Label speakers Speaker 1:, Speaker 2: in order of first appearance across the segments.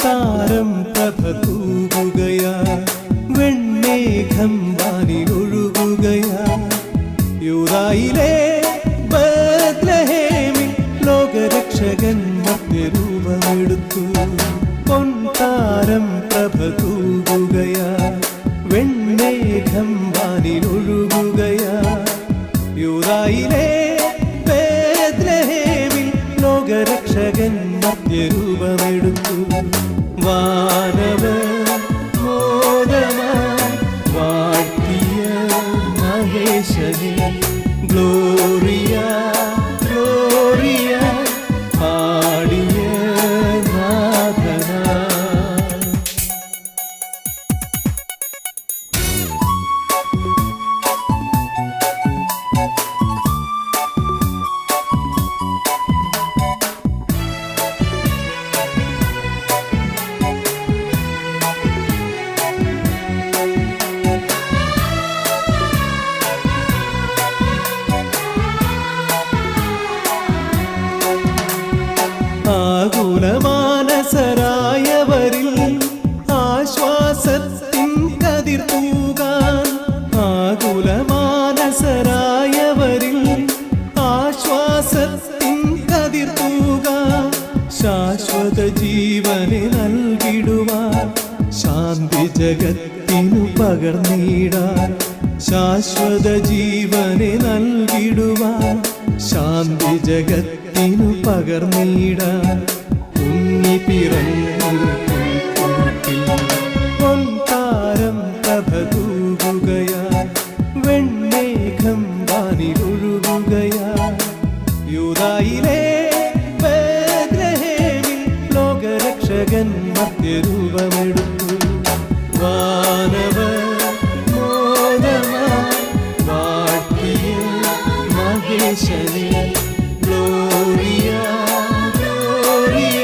Speaker 1: താരം പ്രഭ തൂകുകയാ, വെണ്ണേഘം വാനിലൊഴുകുകയാ. യൂദായിലെ ബത്ലഹേമിൽ ലോകരക്ഷകൻ മർത്യരൂപമെടുത്തു. പൊൻതാരം പ്രഭ തൂകുകയാ, വെണ്ണേഘം വാനിലൊഴുകുകയാ. യൂദായിലെ ബത്ലഹേമിൽ ലോകരക്ഷകൻ മർത്യരൂപമെടുത്തു. വാനവർ മോദമായി വാഴ്ത്തിയ മഹേശനെ, Gloria Gloria പാടിയ നാഥനാ. ആകുലമാനസരായവരിൽ ആശ്വാസത്തിൻ കതിർ തൂകാൻ, ആകുലമാനസരായവരിൽ ആശ്വാസത്തിൻ കതിർ തൂകാൻ. ശാശ്വത ജീവനെ നൽകിടുവാൻ, ശാന്തി ജഗത്തിനു പകർന്നിടാൻ. ശാശ്വത ജീവനെ നൽകിടുവാൻ, ശാന്തി ജഗത്തിനു പകർന്നിടാൻ. ഉണ്ണി പിറന്നു പുൽക്കൂട്ടിൽ, പൊൻതാരം പ്രഭ തൂകുകയാ, വെണ്ണേഘം വാനിലൊഴുകുകയാ. യൂദായിലെ ബത്ലഹേമിൽ ലോകരക്ഷകൻ മർത്യരൂപമെടുത്തു. വാനവർ മോദമായി വാഴ്ത്തിയ മഹേശനെ, ഗ്ലോറിയ ഗ്ലോറിയ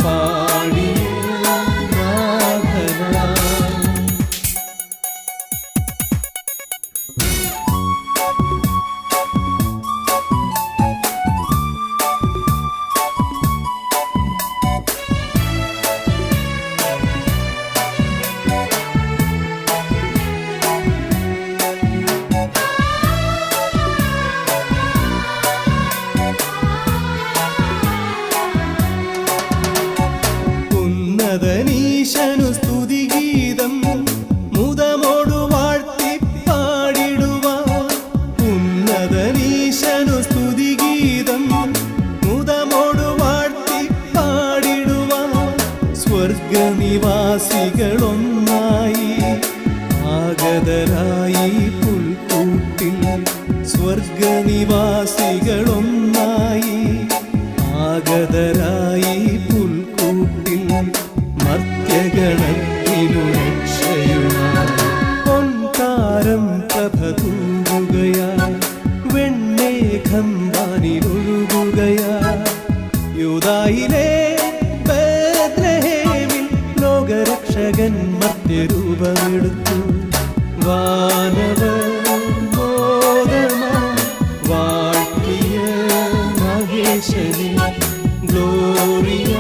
Speaker 1: പാടിയ നാഥനാ. ഉന്നതനീശനു സ്തുതിഗീതം മുദമോടു വാഴ്ത്തി പാടിടുവാൻ. ഉന്നതനീശനു സ്തുതിഗീതം മുദമോടു വാഴ്ത്തി പാടിടുവാൻ. സ്വർഗനിവാസികളൊന്നായി ആഗതരായി പുൽക്കൂട്ടിൽ. സ്വർഗനിവാസികളൊന്നായി ആഗതരായി പുൽക്കൂട്ടിൽ. മർത്യഗണത്തിനു രക്ഷയുമായി പൊൻതാരം പ്രഭ തൂകുകയാ, വെണ്ണേഘം വാനിലൊഴുകുകയാ. യൂദായിലെ ബത്ലഹേമിൽ ലോകരക്ഷകൻ മർത്യരൂപമെടുത്തു. വാനവർ മോദമായി വാഴ്ത്തിയ മഹേശനെ, ഗ്ലോറിയ